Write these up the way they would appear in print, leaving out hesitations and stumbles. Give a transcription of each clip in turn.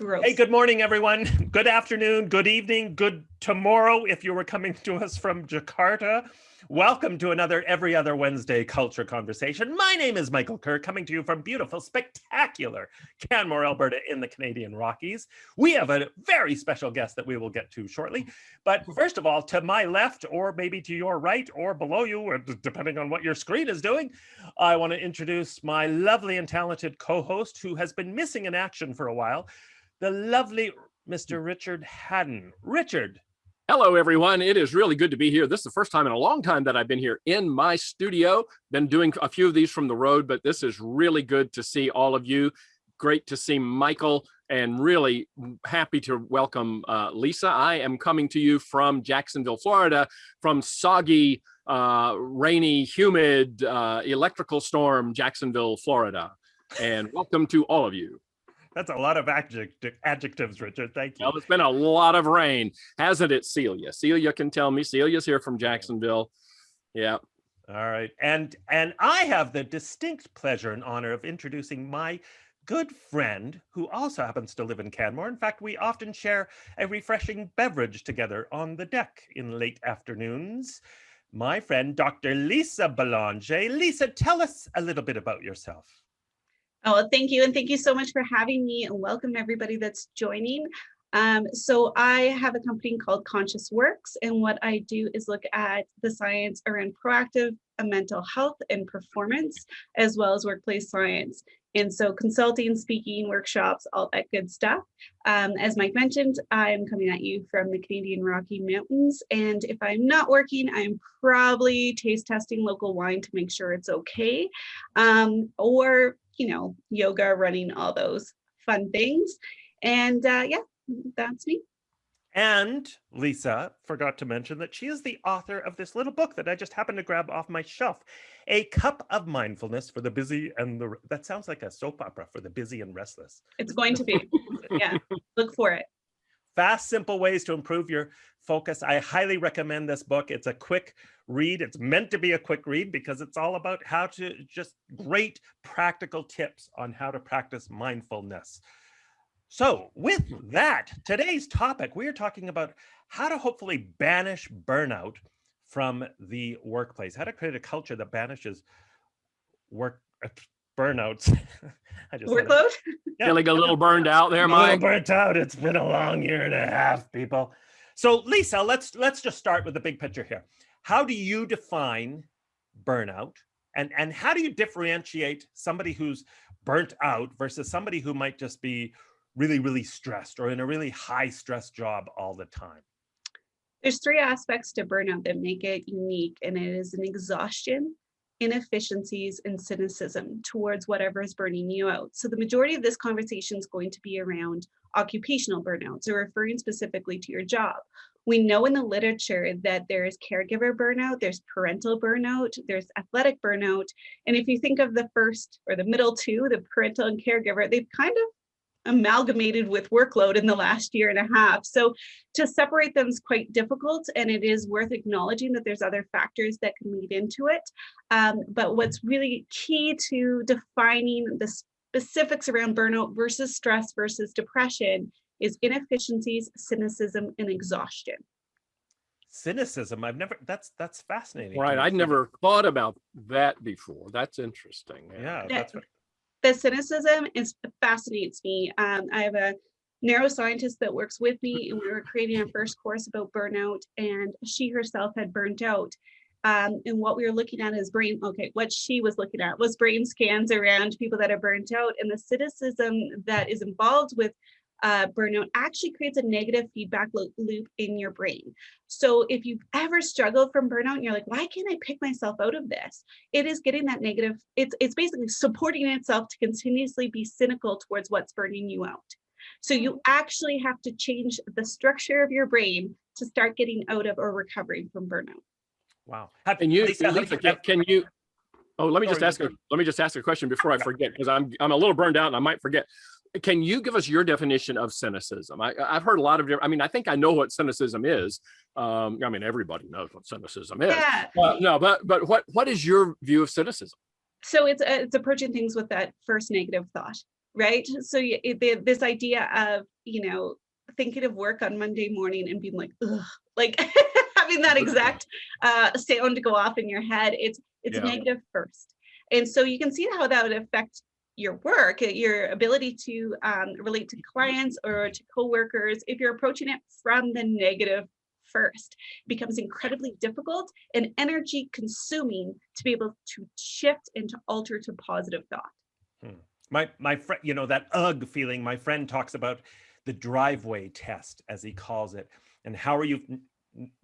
Gross. Hey, good morning, everyone. Good afternoon, good evening, good tomorrow if you were coming to us from Jakarta. Welcome to another Every Other Wednesday Culture Conversation. My name is Michael Kerr, coming to you from beautiful, spectacular Canmore, Alberta in the Canadian Rockies. We have a very special guest that we will get to shortly. But first of all, to my left, or maybe to your right or below you, depending on what your screen is doing, I want to introduce my lovely and talented co-host who has been missing in action for a while, the lovely Mr. Richard Hadden. Richard. Hello, everyone. It is really good to be here. This is the first time in a long time that I've been here in my studio. Been doing a few of these from the road, but this is really good to see all of you. Great to see Michael, and really happy to welcome Lisa. I am coming to you from Jacksonville, Florida, from soggy, rainy, humid, electrical storm, Jacksonville, Florida. And welcome to all of you. That's a lot of adjectives, Richard. Thank you. Well, it's been a lot of rain, hasn't it, Celia? Celia can tell me. Celia's here from Jacksonville. Yeah. All right. And I have the distinct pleasure and honor of introducing my good friend who also happens to live in Canmore. In fact, we often share a refreshing beverage together on the deck in late afternoons. My friend, Dr. Lisa Belanger. Lisa, tell us a little bit about yourself. Oh, thank you. And thank you so much for having me, and welcome everybody that's joining. So I have a company called Conscious Works, and what I do is look at the science around proactive mental health and performance, as well as workplace science. And so consulting, speaking, workshops, all that good stuff. As Mike mentioned, I'm coming at you from the Canadian Rocky Mountains. And if I'm not working, I'm probably taste testing local wine to make sure it's okay. Or, you know, yoga, running, all those fun things. And yeah, that's me. And Lisa forgot to mention that she is the author of this little book that I just happened to grab off my shelf, A Cup of Mindfulness for the Busy and the... That sounds like a soap opera, for the busy and restless. It's going to be. Yeah, look for it. Fast, simple ways to improve your focus. I highly recommend this book. It's a quick read. It's meant to be a quick read because it's all about how to just great practical tips on how to practice mindfulness. So with that, today's topic, we are talking about how to hopefully banish burnout from the workplace, how to create a culture that banishes burnouts. Workload? Yeah. Feeling a little burned out there, Mike? A little burnt out. It's been a long year and a half, people. So Lisa, let's just start with the big picture here. How do you define burnout? And how do you differentiate somebody who's burnt out versus somebody who might just be really, really stressed or in a really high stress job all the time? There's three aspects to burnout that make it unique, and it is an exhaustion, inefficiencies, and cynicism towards whatever is burning you out. So the majority of this conversation is going to be around occupational burnout, so referring specifically to your job. We know in the literature that there is caregiver burnout, there's parental burnout, there's athletic burnout. And if you think of the first or the middle two, the parental and caregiver, they've kind of amalgamated with workload in the last year and a half. So to separate them is quite difficult, and it is worth acknowledging that there's other factors that can lead into it. But what's really key to defining the specifics around burnout versus stress versus depression is inefficiencies, cynicism, and exhaustion. Cynicism, that's fascinating. Right, I'd never thought about that before. That's interesting. Yeah, that's right. The cynicism fascinates me. I have a neuroscientist that works with me, and we were creating our first course about burnout, and she herself had burnt out. And what we were looking at is what she was looking at was brain scans around people that are burnt out, and the cynicism that is involved with burnout actually creates a negative feedback loop in your brain. So if you've ever struggled from burnout and you're like, why can't I pick myself out of this? It is getting that negative, it's basically supporting itself to continuously be cynical towards what's burning you out. So you actually have to change the structure of your brain to start getting out of or recovering from burnout. Wow. And you, Lisa, can you? Oh, let me just ask a question before I forget, because I'm a little burned out and I might forget. Can you give us your definition of cynicism? I've heard a lot of different, I think I know what cynicism is. Everybody knows what cynicism is. Yeah. But what is your view of cynicism? So it's approaching things with that first negative thought. right? So this idea of, thinking of work on Monday morning and being like, ugh, like having that exact sound to go off in your head, it's Yeah. negative first. And so you can see how that would affect your work, your ability to relate to clients or to coworkers. If you're approaching it from the negative first, it becomes incredibly difficult and energy consuming to be able to shift and to alter to positive thought. My friend, that ugh feeling, my friend talks about the driveway test, as he calls it. And how are you,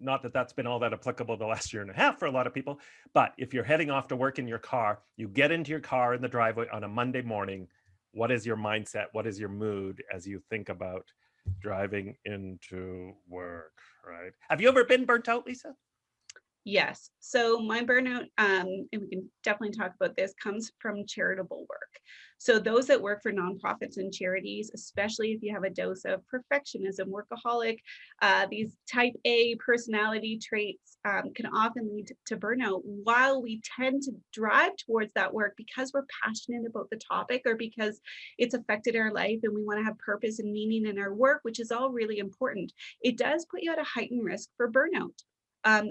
not that that's been all that applicable the last year and a half for a lot of people, but if you're heading off to work in your car, you get into your car in the driveway on a Monday morning, what is your mindset? What is your mood as you think about driving into work, right? Have you ever been burnt out, Lisa? Yes. So my burnout, and we can definitely talk about this, comes from charitable work. So those that work for nonprofits and charities, especially if you have a dose of perfectionism, workaholic, these type A personality traits can often lead to burnout, while we tend to drive towards that work because we're passionate about the topic or because it's affected our life and we want to have purpose and meaning in our work, which is all really important. It does put you at a heightened risk for burnout.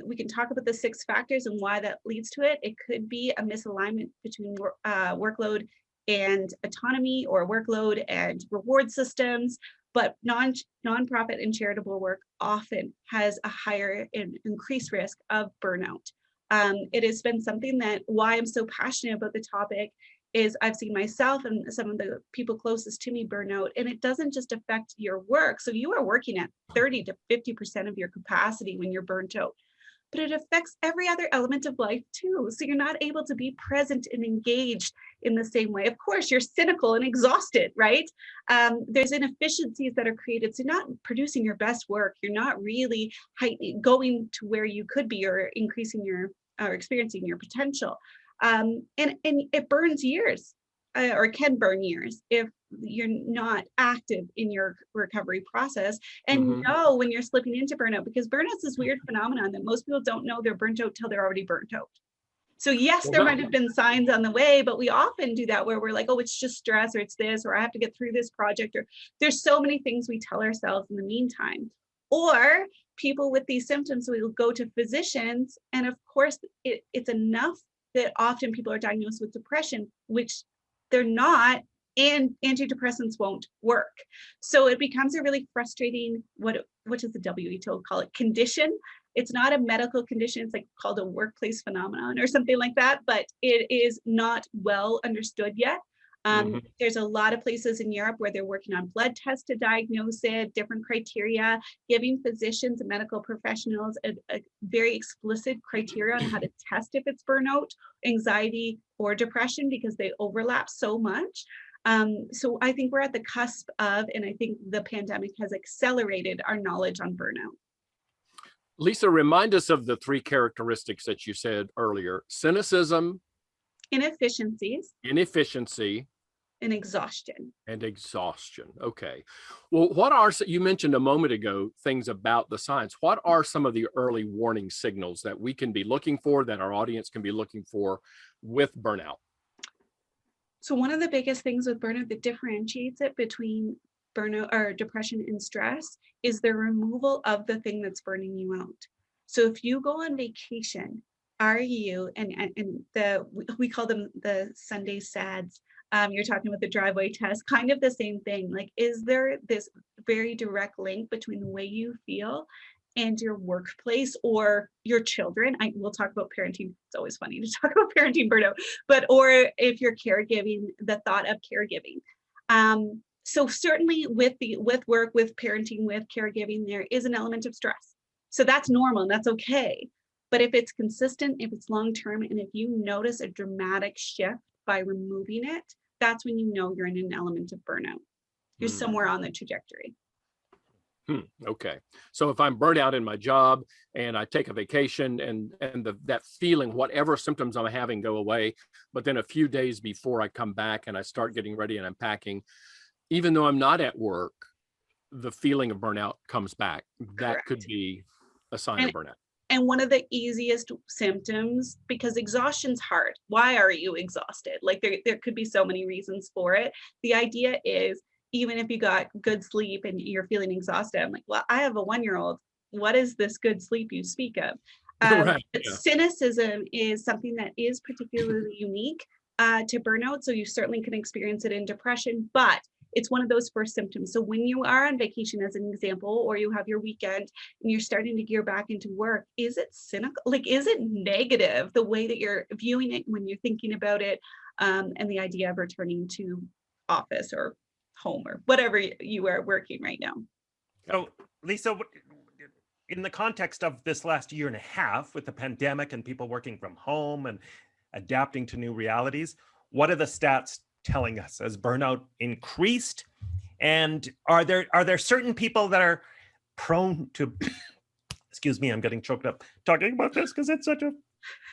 We can talk about the 6 factors and why that leads to it. It could be a misalignment between workload and autonomy, or workload and reward systems. But nonprofit and charitable work often has a higher and increased risk of burnout. It has been something that why I'm so passionate about the topic is I've seen myself and some of the people closest to me burn out, and it doesn't just affect your work. So you are working at 30 to 50% of your capacity when you're burnt out, but it affects every other element of life too. So you're not able to be present and engaged in the same way. Of course, you're cynical and exhausted, right? There's inefficiencies that are created. So you're not producing your best work. You're not really going to where you could be or increasing your or experiencing your potential. And it burns years or can burn years if you're not active in your recovery process and know when you're slipping into burnout, because burnout's this weird phenomenon that most people don't know they're burnt out till they're already burnt out. So yes, there might have been signs on the way, but we often do that where we're like, oh, it's just stress, or it's this, or I have to get through this project, or there's so many things we tell ourselves in the meantime. Or people with these symptoms will go to physicians, and of course it's enough that often people are diagnosed with depression, which they're not, and antidepressants won't work. So it becomes a really frustrating, what does the WHO call it, condition. It's not a medical condition, it's like called a workplace phenomenon or something like that, but it is not well understood yet. There's a lot of places in Europe where they're working on blood tests to diagnose it, different criteria, giving physicians and medical professionals a very explicit criteria on how to test if it's burnout, anxiety, or depression, because they overlap so much. So I think we're at the cusp of, and I think the pandemic has accelerated our knowledge on burnout. Lisa, remind us of the 3 characteristics that you said earlier: cynicism, Inefficiencies, inefficiency, and exhaustion. Okay. Well, you mentioned a moment ago things about the signs. What are some of the early warning signals that we can be looking for, that our audience can be looking for with burnout? So one of the biggest things with burnout that differentiates it between burnout or depression and stress is the removal of the thing that's burning you out. So if you go on vacation, are you, we call them the Sunday sads, you're talking about the driveway test, kind of the same thing. Like, is there this very direct link between the way you feel and your workplace or your children? We'll talk about parenting. It's always funny to talk about parenting burnout, or if you're caregiving, the thought of caregiving. So certainly with work, with parenting, with caregiving, there is an element of stress. So that's normal and that's okay. But if it's consistent, if it's long-term, and if you notice a dramatic shift by removing it, that's when you know you're in an element of burnout. You're somewhere on the trajectory. Okay. So if I'm burnt out in my job and I take a vacation and that feeling, whatever symptoms I'm having, go away, but then a few days before I come back and I start getting ready and I'm packing, even though I'm not at work, the feeling of burnout comes back. That Correct. could be a sign of burnout. And one of the easiest symptoms, because exhaustion's hard. Why are you exhausted? Like there could be so many reasons for it. The idea is, even if you got good sleep and you're feeling exhausted, I'm like, well, I have a 1-year-old. What is this good sleep you speak of? Right. But Yeah. cynicism is something that is particularly unique to burnout. So you certainly can experience it in depression, but it's one of those first symptoms. So when you are on vacation, as an example, or you have your weekend and you're starting to gear back into work, is it cynical? Like, is it negative, the way that you're viewing it when you're thinking about it, and the idea of returning to office or home or whatever you are working right now? So, Lisa, in the context of this last year and a half with the pandemic and people working from home and adapting to new realities, what are the stats telling us? Has burnout increased? And are there certain people that are prone to, excuse me, I'm getting choked up talking about this because it's such a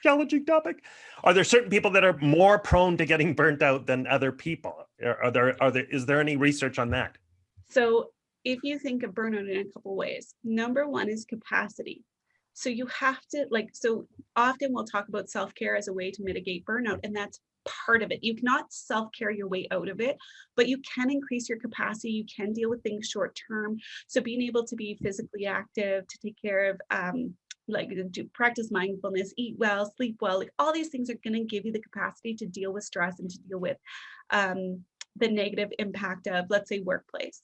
challenging topic. Are there certain people that are more prone to getting burnt out than other people? Is there any research on that? So if you think of burnout in a couple ways, number one is capacity. So you have to, like, so often we'll talk about self-care as a way to mitigate burnout, and that's part of it. You cannot self-care your way out of it, but you can increase your capacity. You can deal with things short term. So being able to be physically active, to take care of like do practice mindfulness, eat well, sleep well, like all these things are going to give you the capacity to deal with stress and to deal with the negative impact of, let's say, workplace.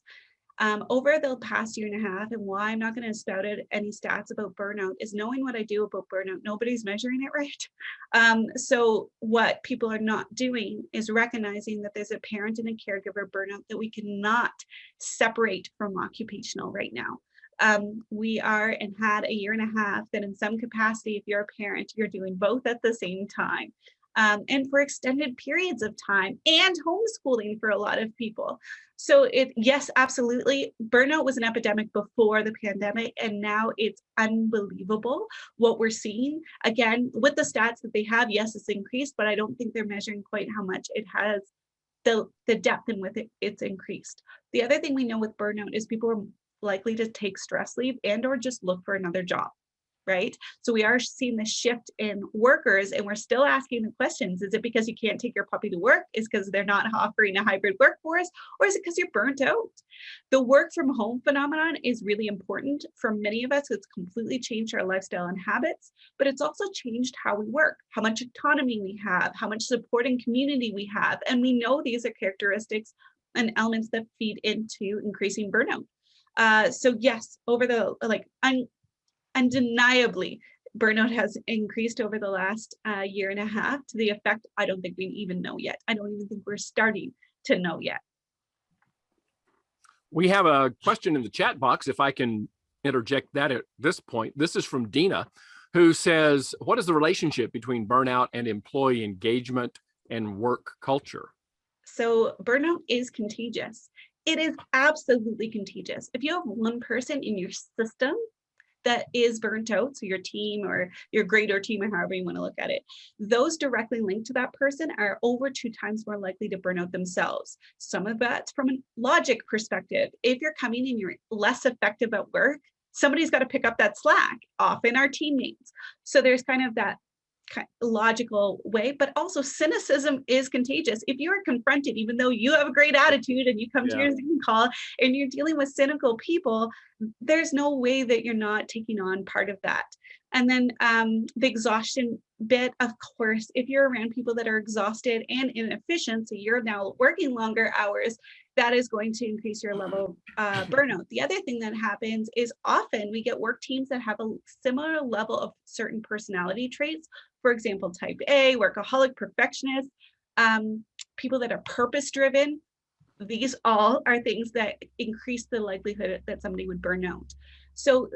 Over the past year and a half, and why I'm not going to spout out any stats about burnout, is knowing what I do about burnout. Nobody's measuring it right. So what people are not doing is recognizing that there's a parent and a caregiver burnout that we cannot separate from occupational right now. We are and had a year and a half that in some capacity, if you're a parent, you're doing both at the same time. And for extended periods of time, and homeschooling for a lot of people. So yes, absolutely. Burnout was an epidemic before the pandemic, and now it's unbelievable what we're seeing. Again, with the stats that they have, yes, it's increased, but I don't think they're measuring quite how much it has, the depth in with it, it's increased. The other thing we know with burnout is people are likely to take stress leave and or just look for another job. Right? So we are seeing the shift in workers, and we're still asking the questions. Is it because you can't take your puppy to work? Is it because they're not offering a hybrid workforce? Or is it because you're burnt out? The work from home phenomenon is really important. For many of us, it's completely changed our lifestyle and habits, but it's also changed how we work, how much autonomy we have, how much support and community we have. And we know these are characteristics and elements that feed into increasing burnout. So yes, over the undeniably, burnout has increased over the last year and a half to the effect I don't think we even know yet. I don't even think we're starting to know yet. We have a question in the chat box, if I can interject that at this point. This is from Dina, who says, what is the relationship between burnout and employee engagement and work culture? So burnout is contagious. It is absolutely contagious. If you have one person in your system that is burnt out, so your team or your greater team or however you want to look at it, those directly linked to that person are over 2 times more likely to burn out themselves. Some of that's from a logic perspective. If you're coming and you're less effective at work, somebody's got to pick up that slack, often our teammates. So there's kind of that logical way, but also cynicism is contagious. If you are confronted, even though you have a great attitude and you come to your Zoom call and you're dealing with cynical people, there's no way that you're not taking on part of that. And then the exhaustion bit, of course, if you're around people that are exhausted and inefficient, so you're now working longer hours, that is going to increase your level of burnout. The other thing that happens is often we get work teams that have a similar level of certain personality traits. For example, type A, workaholic, perfectionist, people that are purpose-driven. These all are things that increase the likelihood that somebody would burn out. So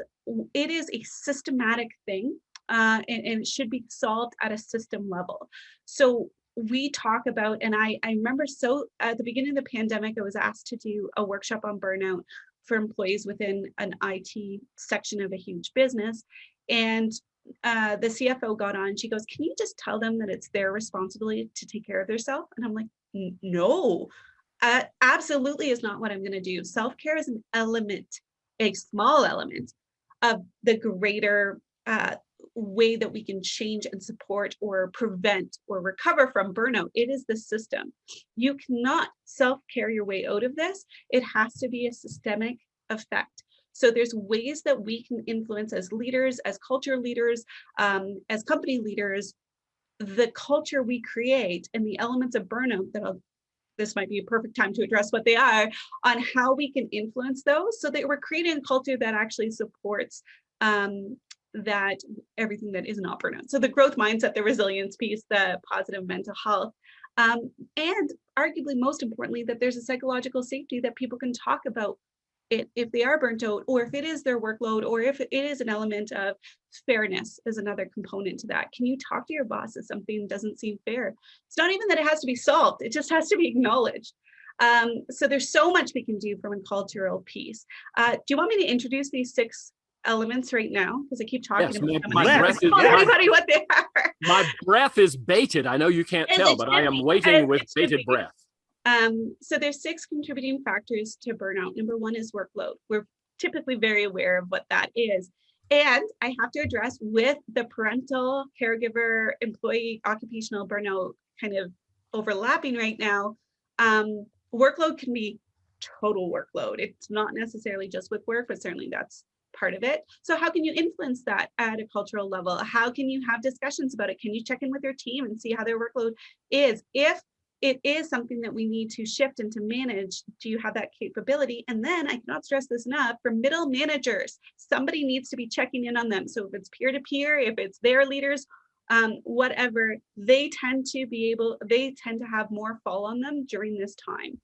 it is a systematic thing, and it should be solved at a system level. So we talk about, and I remember, so at the beginning of the pandemic, I was asked to do a workshop on burnout for employees within an IT section of a huge business. And the CFO got on, she goes, can you just tell them that it's their responsibility to take care of themselves? And I'm like, no, absolutely is not what I'm going to do. Self-care is an element, a small element of the greater way that we can change and support or prevent or recover from burnout. It is the system. You cannot self-care your way out of this. It has to be a systemic effect. So there's ways that we can influence as leaders, as culture leaders, as company leaders, the culture we create and the elements of burnout that this might be a perfect time to address what they are, on how we can influence those so that we're creating a culture that actually supports that everything that is not burnout. So the growth mindset, the resilience piece, the positive mental health, and arguably most importantly, that there's a psychological safety that people can talk about it if they are burnt out, or if it is their workload, or if it is an element of fairness is another component to that. Can you talk to your boss if something doesn't seem fair? It's not even that it has to be solved, it just has to be acknowledged. So there's so much we can do from a cultural piece. Do you want me to introduce these 6 elements right now? Because I keep talking Yes, about them. my breath is, Tell everybody what they are. my breath is bated. I know you can't tell, but I am waiting with bated breath. So there's 6 contributing factors to burnout. Number 1 is workload. We're typically very aware of what that is. And I have to address, with the parental, caregiver, employee, occupational burnout kind of overlapping right now, workload can be total workload. It's not necessarily just with work, but certainly that's part of it. So how can you influence that at a cultural level? How can you have discussions about it? Can you check in with your team and see how their workload is? If it is something that we need to shift and to manage, do you have that capability? And then I cannot stress this enough, for middle managers, somebody needs to be checking in on them. So if it's peer-to-peer, if it's their leaders, whatever, they tend to have more fall on them during this time.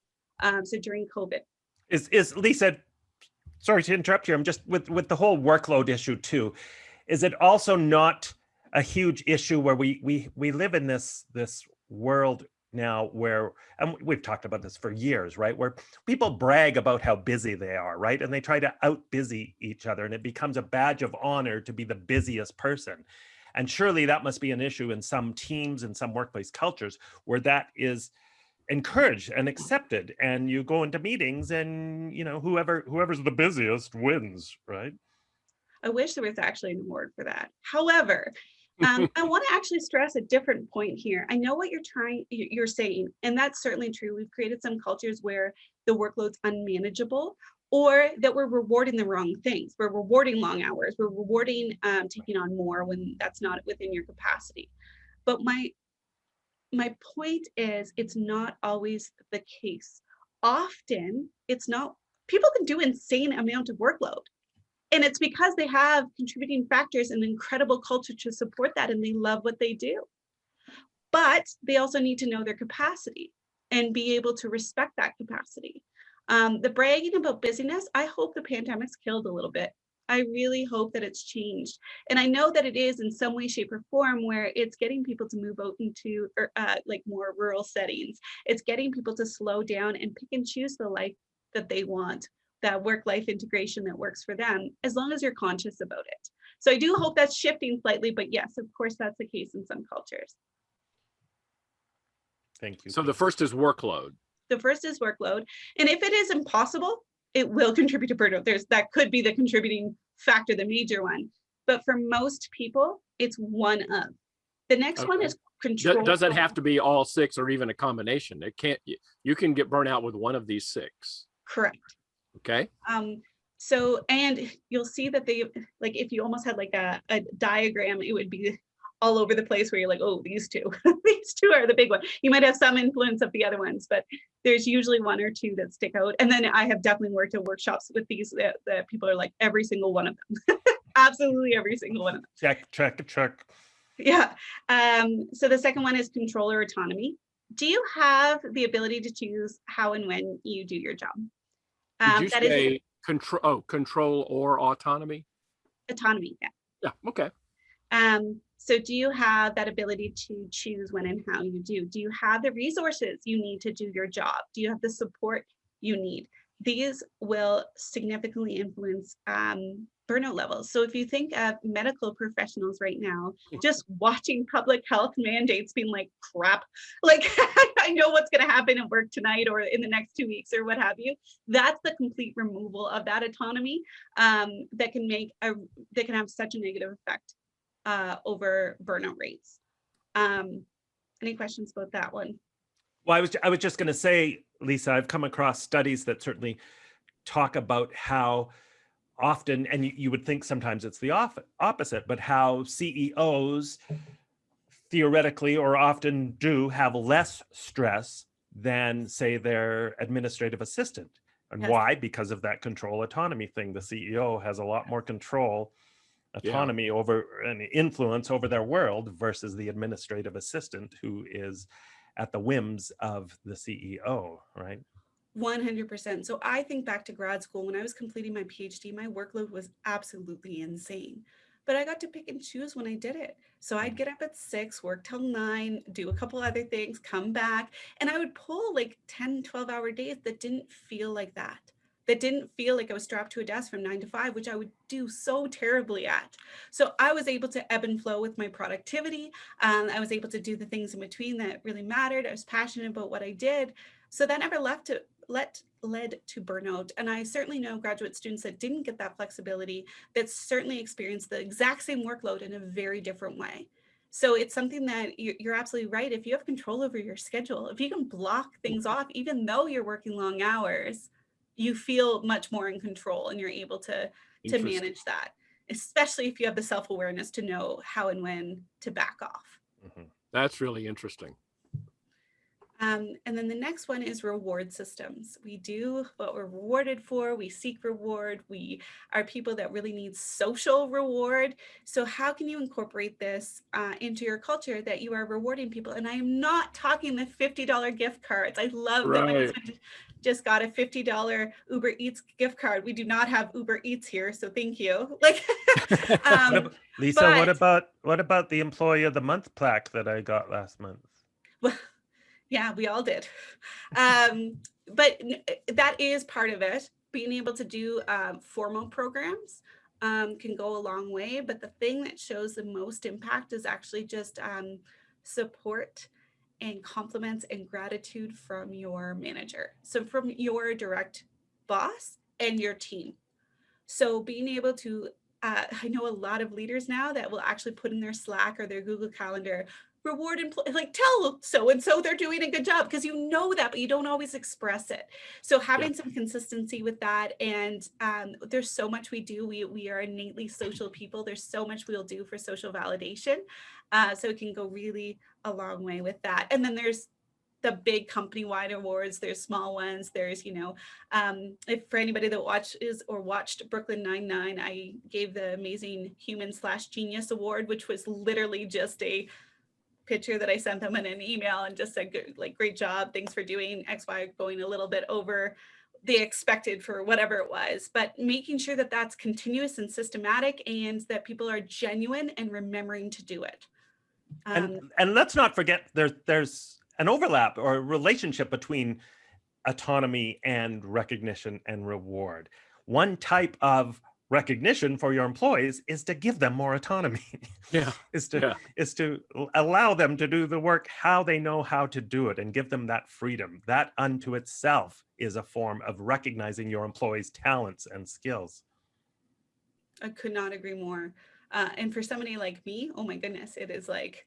So during COVID. Is Lisa, sorry to interrupt you, I'm just with the whole workload issue too. Is it also not a huge issue where we live in this world now where, and we've talked about this for years, right? Where people brag about how busy they are, right? And they try to out-busy each other, and it becomes a badge of honor to be the busiest person. And surely that must be an issue in some teams and some workplace cultures where that is encouraged and accepted, and you go into meetings and whoever's the busiest wins, right? I wish there was actually an award for that. However, I want to actually stress a different point here. I know what you're saying, and that's certainly true. We've created some cultures where the workload's unmanageable, or that we're rewarding the wrong things. We're rewarding long hours. We're rewarding taking on more when that's not within your capacity. But my point is, it's not always the case. Often, it's not. People can do insane amount of workload. And it's because they have contributing factors and incredible culture to support that, and they love what they do. But they also need to know their capacity and be able to respect that capacity. The bragging about busyness, I hope the pandemic's killed a little bit. I really hope that it's changed. And I know that it is in some way, shape, or form where it's getting people to move out into like more rural settings. It's getting people to slow down and pick and choose the life that they want, that work-life integration that works for them, as long as you're conscious about it. So I do hope that's shifting slightly, but yes, of course, that's the case in some cultures. Thank you. So the first is workload. The first is workload. And if it is impossible, it will contribute to burnout. That could be the contributing factor, the major one. But for most people, it's one of. The next one is control. Does it have to be all 6 or even a combination? It can't. You can get burnout with one of these 6. Correct. Okay. So, and you'll see that they, like, if you almost had like a diagram, it would be all over the place where you're like, oh, these two are the big one. You might have some influence of the other ones, but there's usually 1 or 2 that stick out. And then I have definitely worked at workshops with these that people are like, every single one of them. Absolutely every single one of them. Check. Yeah. So the second one is control or autonomy. Do you have the ability to choose how and when you do your job? Did you say control or autonomy? Autonomy, yeah. Yeah, okay. So do you have that ability to choose when and how you do? Do you have the resources you need to do your job? Do you have the support you need? These will significantly influence burnout levels. So if you think of medical professionals right now, just watching public health mandates being like, crap, like I know what's going to happen at work tonight or in the next 2 weeks or what have you. That's the complete removal of that autonomy that can have such a negative effect over burnout rates. Any questions about that one? Well, I was just going to say, Lisa, I've come across studies that certainly talk about how often, and you would think sometimes it's the opposite, but how CEOs theoretically or often do have less stress than, say, their administrative assistant. And Yes. why? Because of that control autonomy thing. The CEO has a lot more control, autonomy over and influence over their world versus the administrative assistant who is at the whims of the CEO, right? 100%. So I think back to grad school when I was completing my PhD, my workload was absolutely insane. But I got to pick and choose when I did it. So I'd get up at 6, work till 9, do a couple other things, come back, and I would pull like 10, 12-hour days that didn't feel like that. That didn't feel like I was strapped to a desk from 9 to 5, which I would do so terribly at. So I was able to ebb and flow with my productivity. I was able to do the things in between that really mattered. I was passionate about what I did. So that never led to burnout. And I certainly know graduate students that didn't get that flexibility, that certainly experienced the exact same workload in a very different way. So it's something that you're absolutely right. If you have control over your schedule, if you can block things off, even though you're working long hours, you feel much more in control and you're able to manage that, especially if you have the self-awareness to know how and when to back off. Mm-hmm. That's really interesting. And then the next one is reward systems. We do what we're rewarded for. We seek reward. We are people that really need social reward. So how can you incorporate this into your culture that you are rewarding people? And I am not talking the $50 gift cards. I love that my husband just got a $50 Uber Eats gift card. We do not have Uber Eats here, so thank you. Lisa, what about the Employee of the Month plaque that I got last month? Well, yeah, we all did. But that is part of it. Being able to do formal programs can go a long way. But the thing that shows the most impact is actually just support and compliments and gratitude from your manager. So from your direct boss and your team. So being able to, I know a lot of leaders now that will actually put in their Slack or their Google Calendar, reward employees, like tell so-and-so they're doing a good job, because you know that, but you don't always express it. So having some consistency with that, and there's so much we do. We are innately social people. There's so much we'll do for social validation. So it can go really a long way with that. And then there's the big company-wide awards, there's small ones, there's, if for anybody that watched Brooklyn Nine-Nine, I gave the Amazing Human/Genius Award, which was literally just a picture that I sent them in an email and just said, great job, thanks for doing XY, going a little bit over the expected for whatever it was, but making sure that that's continuous and systematic and that people are genuine and remembering to do it. And let's not forget there's an overlap or a relationship between autonomy and recognition and reward. One type of recognition for your employees is to give them more autonomy. is to allow them to do the work how they know how to do it and give them that freedom. That unto itself is a form of recognizing your employees' talents and skills. I could not agree more. And for somebody like me, oh my goodness, it is like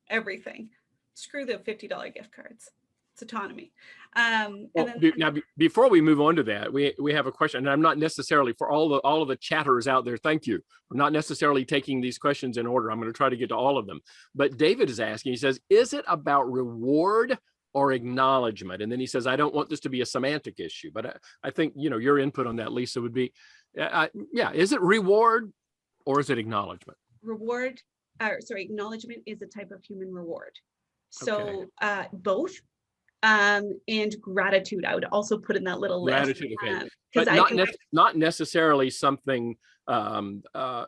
everything. Screw the $50 gift cards. It's autonomy. Now, before we move on to that, we have a question, and I'm not necessarily, for all of the chatters out there, thank you. I'm not necessarily taking these questions in order. I'm going to try to get to all of them. But David is asking, he says, is it about reward or acknowledgement? And then he says, I don't want this to be a semantic issue, but I think, your input on that, Lisa, would be, is it reward or is it acknowledgement? Acknowledgement is a type of human reward. So both. And gratitude, I would also put in that little list. Gratitude, okay. But not necessarily something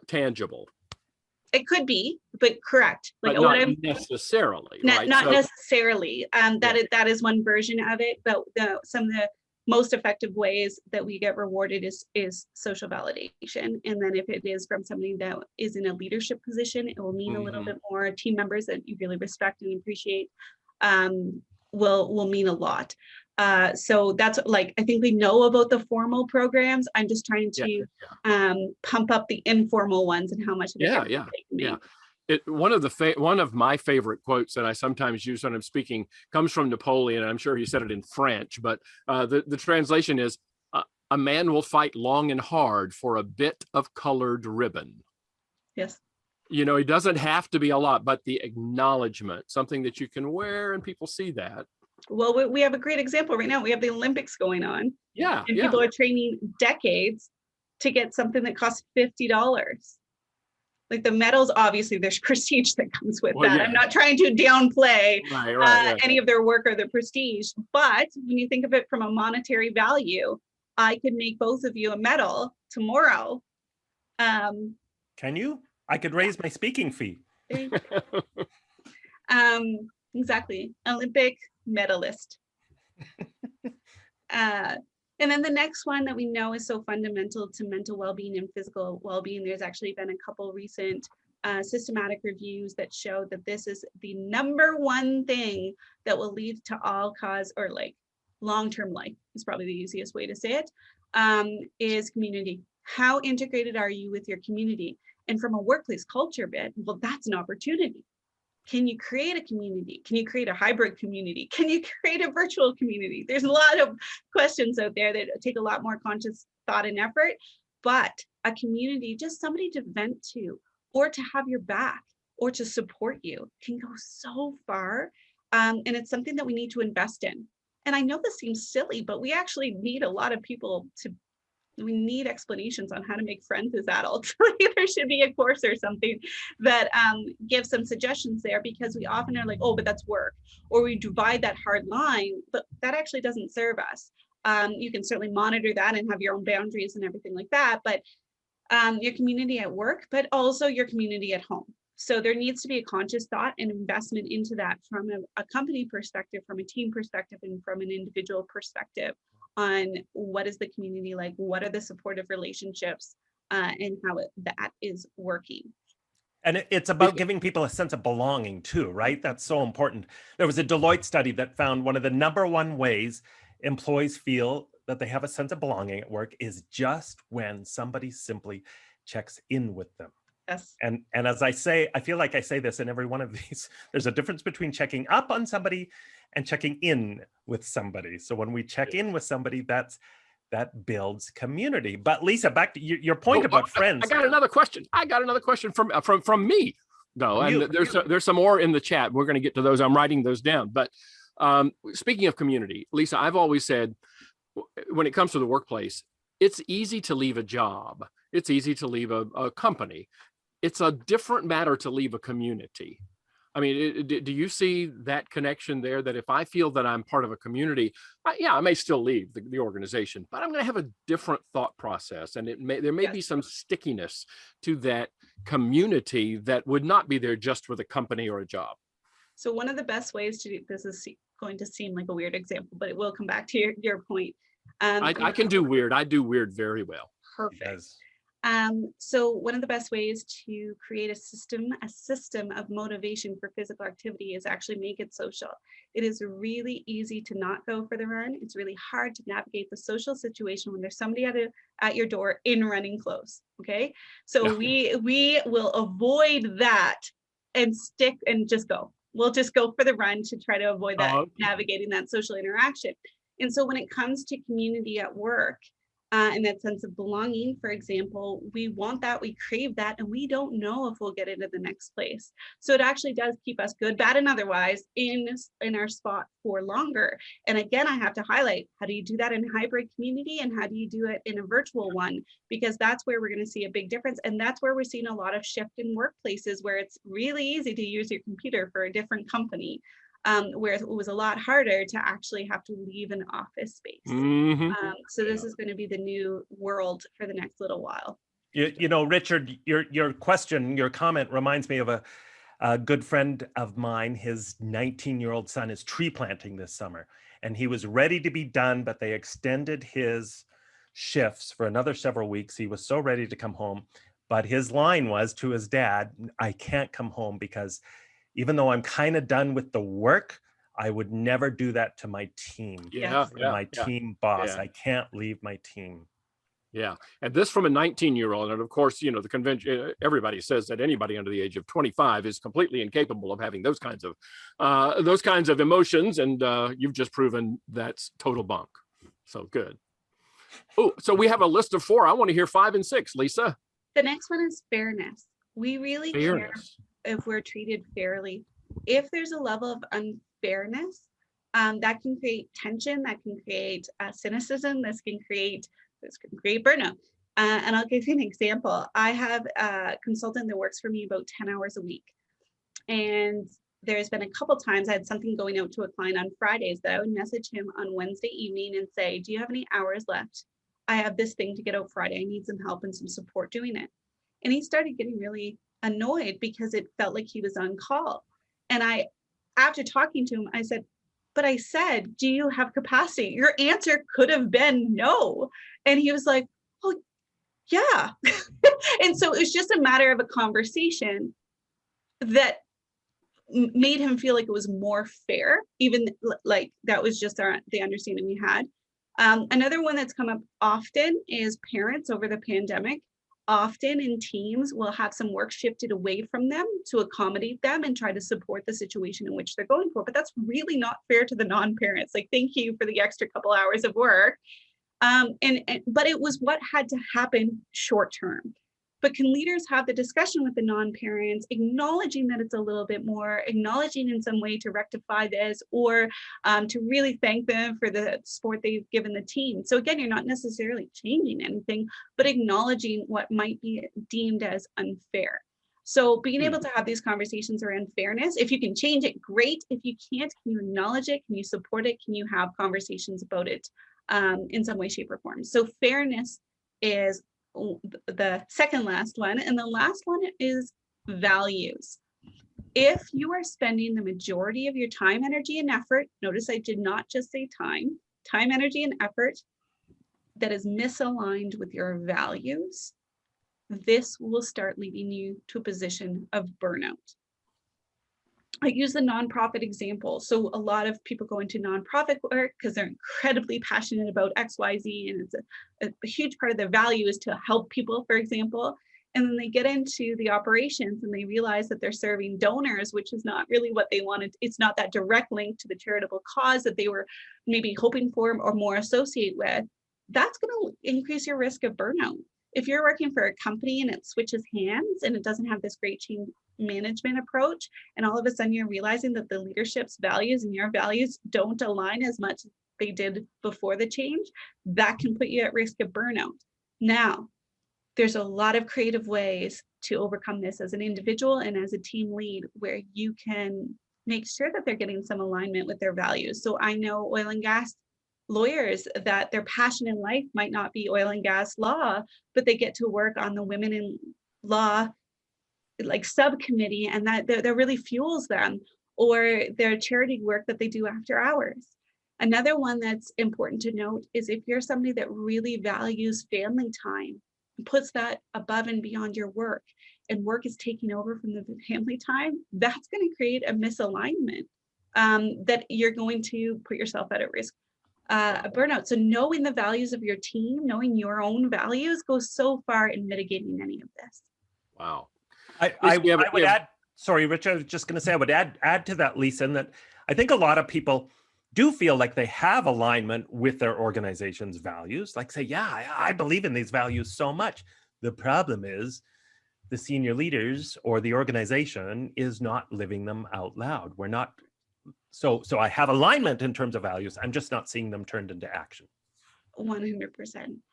tangible. It could be, but correct. Like not necessarily. Right? Not necessarily. That is one version of it, but some of the most effective ways that we get rewarded is social validation. And then if it is from somebody that is in a leadership position, it will mean a little bit more. Team members that you really respect and appreciate will mean a lot. So that's like, I think we know about the formal programs. I'm just trying to pump up the informal ones and how much of a difference they can make. One of my favorite quotes that I sometimes use when I'm speaking comes from Napoleon. I'm sure he said it in French, but the translation is, a man will fight long and hard for a bit of colored ribbon. Yes. You know, it doesn't have to be a lot, but the acknowledgement, something that you can wear and people see that. Well, we have a great example right now. We have the Olympics going on. Yeah. And people are training decades to get something that costs $50. Like the medals, obviously there's prestige that comes with that. Yeah. I'm not trying to downplay any of their work or their prestige, but when you think of it from a monetary value, I could make both of you a medal tomorrow. Can you? I could raise my speaking fee. Exactly. Olympic medalist. And then the next one that we know is so fundamental to mental well-being and physical well-being, there's actually been a couple recent systematic reviews that show that this is the number one thing that will lead to all cause, or like long-term life is probably the easiest way to say it, is community. How integrated are you with your community? And from a workplace culture bit, well, that's an opportunity. Can you create a community? Can you create a hybrid community? Can you create a virtual community? There's a lot of questions out there that take a lot more conscious thought and effort, but a community, just somebody to vent to, or to have your back, or to support you, can go so far. And it's something that we need to invest in. And I know this seems silly, but we actually need a lot of people we need explanations on how to make friends as adults. There should be a course or something that gives some suggestions there, because we often are like, oh, but that's work, or we divide that hard line, but that actually doesn't serve us. You can certainly monitor that and have your own boundaries and everything like that, but your community at work, but also your community at home. So there needs to be a conscious thought and investment into that from a company perspective, from a team perspective, and from an individual perspective, on what is the community like, what are the supportive relationships, and how that is working. And it's about giving people a sense of belonging too, right? That's so important. There was a Deloitte study that found one of the number one ways employees feel that they have a sense of belonging at work is just when somebody simply checks in with them. Yes. And as I say, I feel like I say this in every one of these, there's a difference between checking up on somebody and checking in with somebody. So when we check in with somebody, that builds community. But Lisa, back to your point about friends. I got another question from me, though. And there's some more in the chat. We're going to get to those. I'm writing those down. But speaking of community, Lisa, I've always said, when it comes to the workplace, it's easy to leave a job. It's easy to leave a company. It's a different matter to leave a community. I mean, do you see that connection there, that if I feel that I'm part of a community, I may still leave the organization, but I'm going to have a different thought process, and there may be some stickiness to that community that would not be there just with a company or a job. So one of the best ways to do this is going to seem like a weird example, but it will come back to your point. I can do weird. I do weird very well. Perfect. So one of the best ways to create a system of motivation for physical activity is actually make it social. It is really easy to not go for the run. It's really hard to navigate the social situation when there's somebody at your door in running clothes. Okay, so we will avoid that and stick and just go. We'll just go for the run to try to avoid that, navigating that social interaction. And so when it comes to community at work, and that sense of belonging, for example, we want that, we crave that, and we don't know if we'll get into the next place. So it actually does keep us, good, bad, and otherwise, in our spot for longer. And again, I have to highlight, how do you do that in a hybrid community, and how do you do it in a virtual one? Because that's where we're going to see a big difference. And that's where we're seeing a lot of shift in workplaces, where it's really easy to use your computer for a different company. Where it was a lot harder to actually have to leave an office space. So this is going to be the new world for the next little while. You know, Richard, your comment reminds me of a good friend of mine. His 19-year-old son is tree planting this summer, and he was ready to be done, but they extended his shifts for another several weeks. He was so ready to come home, but his line was to his dad, I can't come home because even though I'm kind of done with the work, I would never do that to my team. Yeah, To my team boss. yeah. I can't leave my team. Yeah. And this from a 19-year-old. And of course, you know, the convention, everybody says that anybody under the age of 25 is completely incapable of having those kinds of emotions. And you've just proven that's total bunk. So good. Oh, so we have a list of 4. I want to hear 5 and 6, Lisa. The next one is fairness. We really care if we're treated fairly. If there's a level of unfairness, that can create tension, that can create cynicism, this can create burnout. And I'll give you an example. I have a consultant that works for me about 10 hours a week. And there's been a couple times I had something going out to a client on Fridays that I would message him on Wednesday evening and say, do you have any hours left? I have this thing to get out Friday. I need some help and some support doing it. And he started getting really annoyed because it felt like he was on call. And after talking to him, I said, but I said, do you have capacity? Your answer could have been no. And he was like, oh, yeah. And so it was just a matter of a conversation that made him feel like it was more fair, even like that was just the understanding we had. Another one that's come up often is parents over the pandemic. Often in teams will have some work shifted away from them to accommodate them and try to support the situation in which they're going for. But that's really not fair to the non-parents. Like, thank you for the extra couple hours of work. But it was what had to happen short term. But can leaders have the discussion with the non-parents, acknowledging that it's a little bit more, acknowledging in some way to rectify this, or to really thank them for the support they've given the team? So again, you're not necessarily changing anything, but acknowledging what might be deemed as unfair. So being able to have these conversations around fairness, if you can change it, great. If you can't, can you acknowledge it? Can you support it? Can you have conversations about it in some way, shape, or form? So fairness is the second last one. And the last one is values. If you are spending the majority of your time, energy, and effort, notice I did not just say time, energy, and effort that is misaligned with your values, this will start leading you to a position of burnout. I use the nonprofit example. So a lot of people go into nonprofit work because they're incredibly passionate about XYZ, and it's a huge part of their value is to help people, for example. And then they get into the operations and they realize that they're serving donors, which is not really what they wanted. It's not that direct link to the charitable cause that they were maybe hoping for or more associate with. That's going to increase your risk of burnout. If you're working for a company and it switches hands and it doesn't have this great change management approach, and all of a sudden you're realizing that the leadership's values and your values don't align as much as they did before the change, that can put you at risk of burnout. Now, there's a lot of creative ways to overcome this as an individual and as a team lead, where you can make sure that they're getting some alignment with their values. So I know oil and gas lawyers that their passion in life might not be oil and gas law, but they get to work on the women in law like subcommittee, and that really fuels them, or their charity work that they do after hours. Another one that's important to note is if you're somebody that really values family time, puts that above and beyond your work, and work is taking over from the family time, that's going to create a misalignment that you're going to put yourself at risk a burnout. So knowing the values of your team, knowing your own values goes so far in mitigating any of this. Wow. I would add, sorry, Rich, I was just going to say, I would add to that, Lisa, in that I think a lot of people do feel like they have alignment with their organization's values. Like say, yeah, I believe in these values so much. The problem is the senior leaders or the organization is not living them out loud. We're not. So I have alignment in terms of values. I'm just not seeing them turned into action. 100%.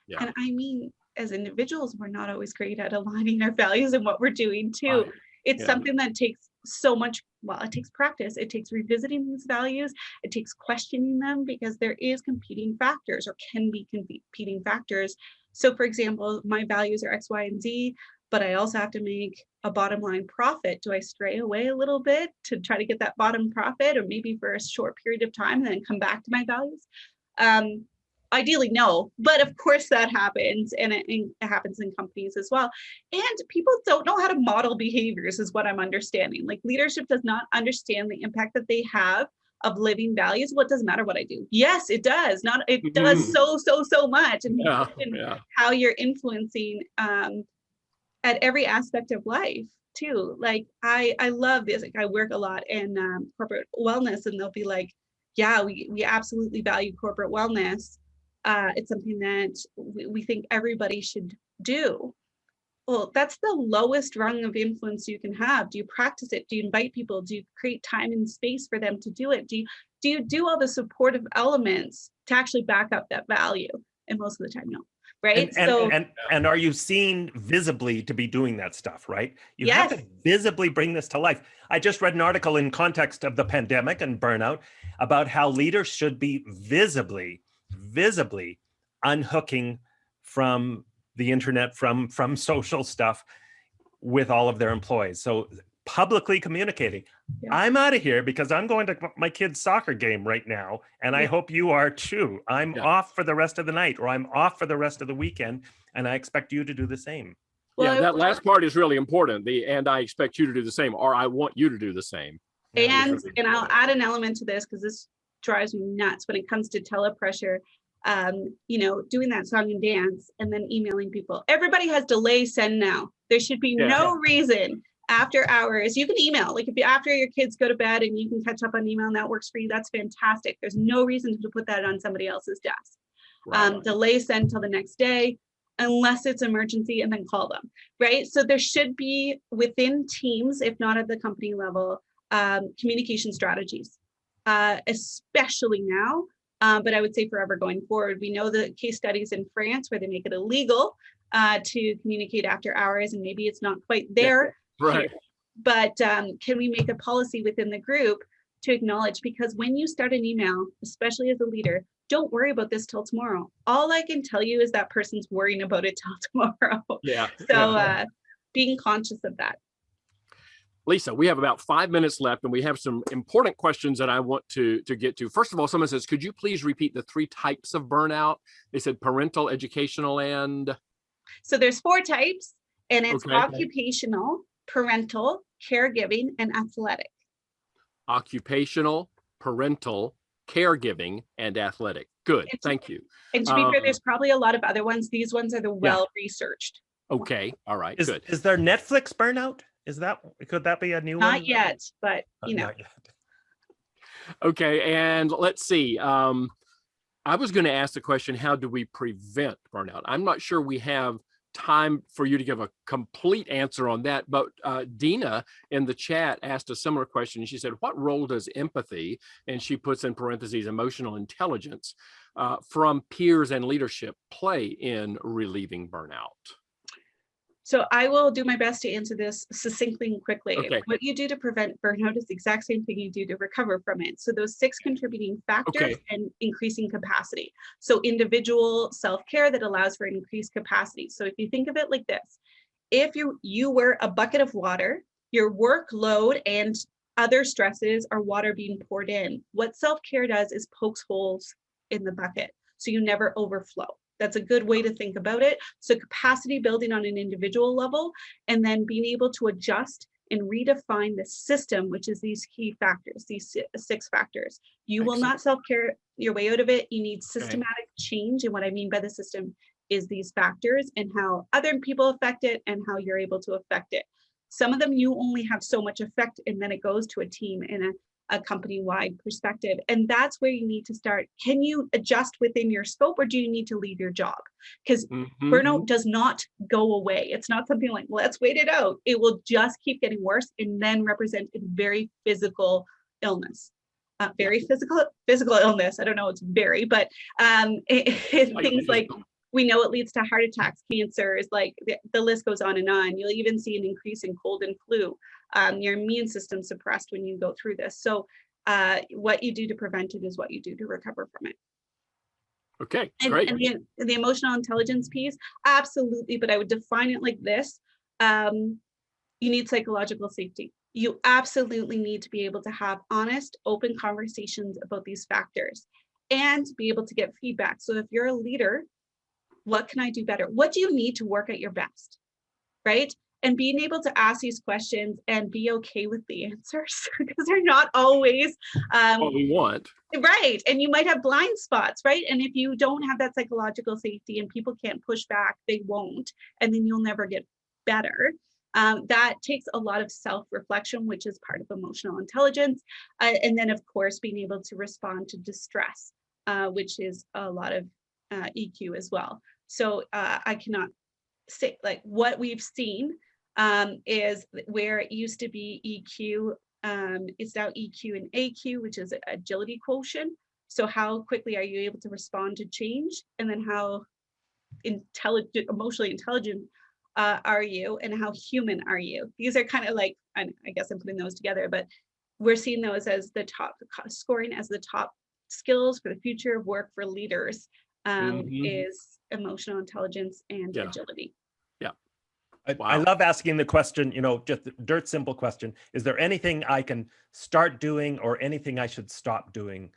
Yeah. And I mean, as individuals, we're not always great at aligning our values and what we're doing too. Right. It's something that takes so much, well, it takes practice. It takes revisiting these values. It takes questioning them, because there is competing factors, or can be competing factors. So for example, my values are X, Y, and Z, but I also have to make a bottom line profit. Do I stray away a little bit to try to get that bottom profit, or maybe for a short period of time and then come back to my values? Ideally, no, but of course that happens, and it happens in companies as well. And people don't know how to model behaviors, is what I'm understanding. Like, leadership does not understand the impact that they have of living values. Well, it doesn't matter what I do. Yes, it does. Not it does so much, and how you're influencing at every aspect of life too. Like I love this. Like I work a lot in corporate wellness, and they'll be like, yeah, we absolutely value corporate wellness. It's something that we think everybody should do. Well, that's the lowest rung of influence you can have. Do you practice it? Do you invite people? Do you create time and space for them to do it? Do you do all the supportive elements to actually back up that value? And most of the time, no. Right. And are you seen visibly to be doing that stuff, right? You have to visibly bring this to life. I just read an article in context of the pandemic and burnout about how leaders should be visibly unhooking from the internet, from social stuff with all of their employees. So publicly communicating, I'm out of here because I'm going to my kid's soccer game right now. And I hope you are too. I'm off for the rest of the night, or I'm off for the rest of the weekend. And I expect you to do the same. Well, that last part is really important. And I expect you to do the same, or I want you to do the same. And I'll add an element to this because this drives me nuts when it comes to telepressure. Doing that song and dance and then emailing people. Everybody has delay send now. There should be no reason after hours. You can email, like if after your kids go to bed and you can catch up on email and that works for you, that's fantastic. There's no reason to put that on somebody else's desk. Delay send till the next day, unless it's emergency, and then call them, right? So there should be within teams, if not at the company level, communication strategies, especially now. But I would say forever going forward. We know the case studies in France where they make it illegal to communicate after hours, and maybe it's not quite there. Right. But can we make a policy within the group to acknowledge? Because when you start an email, especially as a leader, don't worry about this till tomorrow. All I can tell you is that person's worrying about it till tomorrow. So being conscious of that. Lisa, we have about 5 minutes left, and we have some important questions that I want to get to. First of all, someone says, could you please repeat the 3 types of burnout? They said parental, educational, and... So there's 4 types, and it's occupational, parental, caregiving, and athletic. Occupational, parental, caregiving, and athletic. Good, thank you. And to be fair, there's probably a lot of other ones. These ones are the well-researched. Okay, all right, good. Is there Netflix burnout? Could that be a new one? Not yet, but Not yet. Okay, and let's see. I was going to ask the question, how do we prevent burnout? I'm not sure we have time for you to give a complete answer on that, but Dina in the chat asked a similar question. She said, what role does empathy, and she puts in parentheses, emotional intelligence, from peers and leadership play in relieving burnout? So I will do my best to answer this succinctly and quickly. Okay. What you do to prevent burnout is the exact same thing you do to recover from it. So those 6 contributing factors and increasing capacity. So individual self-care that allows for increased capacity. So if you think of it like this, if you were a bucket of water, your workload and other stresses are water being poured in. What self-care does is pokes holes in the bucket so you never overflow. That's a good way to think about it. So capacity building on an individual level, and then being able to adjust and redefine the system, which is these key factors, these 6 factors. You will not self-care your way out of it. You need systematic change. And what I mean by the system is these factors and how other people affect it and how you're able to affect it. Some of them you only have so much effect, and then it goes to a team in a company-wide perspective. And that's where you need to start. Can you adjust within your scope, or do you need to leave your job? Because burnout does not go away. It's not something like, let's wait it out. It will just keep getting worse and then represent a very physical illness. Very physical illness. I don't know, it's very, but things like, we know it leads to heart attacks, cancers, like the list goes on and on. You'll even see an increase in cold and flu. Your immune system suppressed when you go through this. So what you do to prevent it is what you do to recover from it. Okay, great. And the emotional intelligence piece, absolutely, but I would define it like this. You need psychological safety. You absolutely need to be able to have honest, open conversations about these factors and be able to get feedback. So if you're a leader, what can I do better? What do you need to work at your best, right? and being able to ask these questions and be okay with the answers because they're not always What we want. right. And you might have blind spots, right? And if you don't have that psychological safety and people can't push back, they won't, and then you'll never get better. That takes a lot of self-reflection, which is part of emotional intelligence. And then, of course, being able to respond to distress, which is a lot of EQ as well. So I cannot say, like, what we've seen is where it used to be EQ, it's now EQ and AQ, which is agility quotient. So how quickly are you able to respond to change? And then how emotionally intelligent are you, and how human are you? These are kind of like, I guess I'm putting those together, but we're seeing those as the top, scoring as the top skills for the future of work for leaders is emotional intelligence and agility. Yeah. I love asking the question, just the dirt simple question. Is there anything I can start doing or anything I should stop doing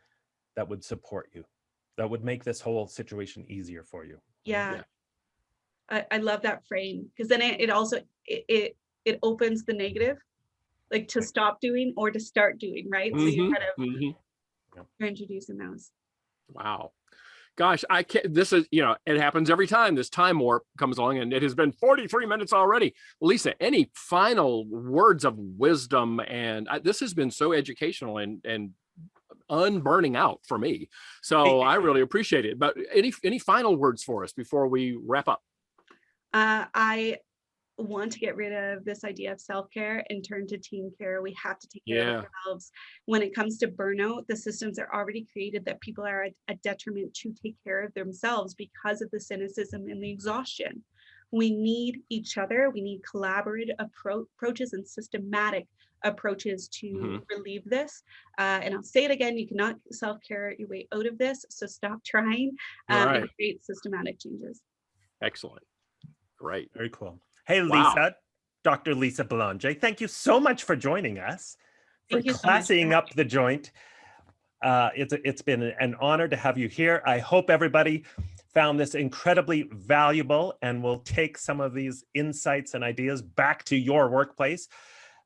that would support you, that would make this whole situation easier for you? Yeah. I love that frame, because then it also it opens the negative, like to stop doing or to start doing, right? So you kind of you're introducing those. Wow. Gosh, I can't, this is, it happens every time this time warp comes along, and it has been 43 minutes already. Lisa, any final words of wisdom? And this has been so educational and unburning out for me. So I really appreciate it. But any final words for us before we wrap up? I want to get rid of this idea of self-care and turn to team care. We have to take care of ourselves. When it comes to burnout, the systems are already created that people are a detriment to take care of themselves because of the cynicism and the exhaustion. We need each other. We need collaborative approaches and systematic approaches to relieve this. And I'll say it again, you cannot self-care your way out of this. So stop trying and create systematic changes. Excellent. Great. Very cool. Hey, Lisa, Dr. Lisa Belanger, thank you so much for joining us, for classying up the joint. It's been an honor to have you here. I hope everybody found this incredibly valuable and will take some of these insights and ideas back to your workplace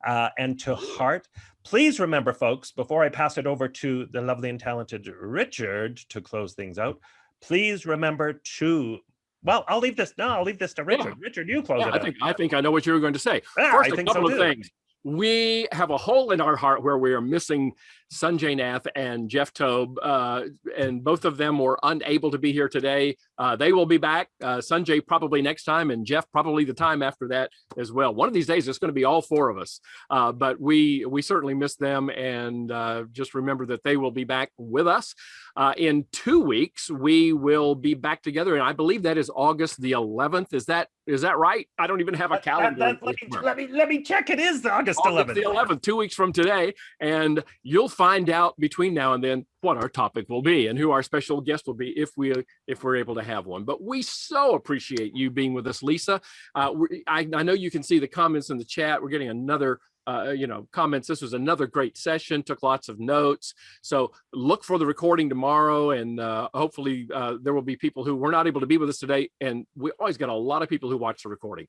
and to heart. Please remember, folks, before I pass it over to the lovely and talented Richard to close things out, please remember to I'll leave this to Richard. Yeah. Richard, you close it out. I think I know what you were going to say. First, a couple of things. We have a hole in our heart where we are missing Sanjay Nath and Jeff Tobe, and both of them were unable to be here today. They will be back. Sanjay probably next time, and Jeff probably the time after that as well. One of these days, it's going to be all four of us, but we certainly miss them, and just remember that they will be back with us. In 2 weeks, we will be back together, and I believe that is August the 11th. Is that right? I don't even have a calendar. Let me check. It is August 11th. The 11th, 2 weeks from today, and you'll find out between now and then what our topic will be and who our special guest will be if we're able to have one. But we so appreciate you being with us, Lisa. I know you can see the comments in the chat. We're getting another comments. This was another great session, took lots of notes. So look for the recording tomorrow, and hopefully there will be people who were not able to be with us today. And we always get a lot of people who watch the recording.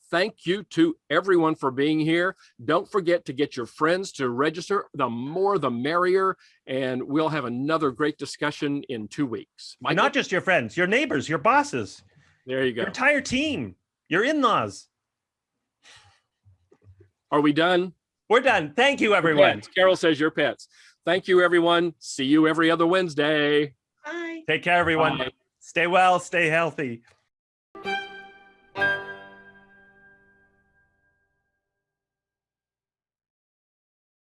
Thank you to everyone for being here. Don't forget to get your friends to register. The more, the merrier. And we'll have another great discussion in 2 weeks. Not just your friends, your neighbors, your bosses. There you go. Your entire team, your in-laws. Are we done? We're done. Thank you, everyone. Carol says your pets. Thank you, everyone. See you every other Wednesday. Bye. Take care, everyone. Bye. Stay well, stay healthy.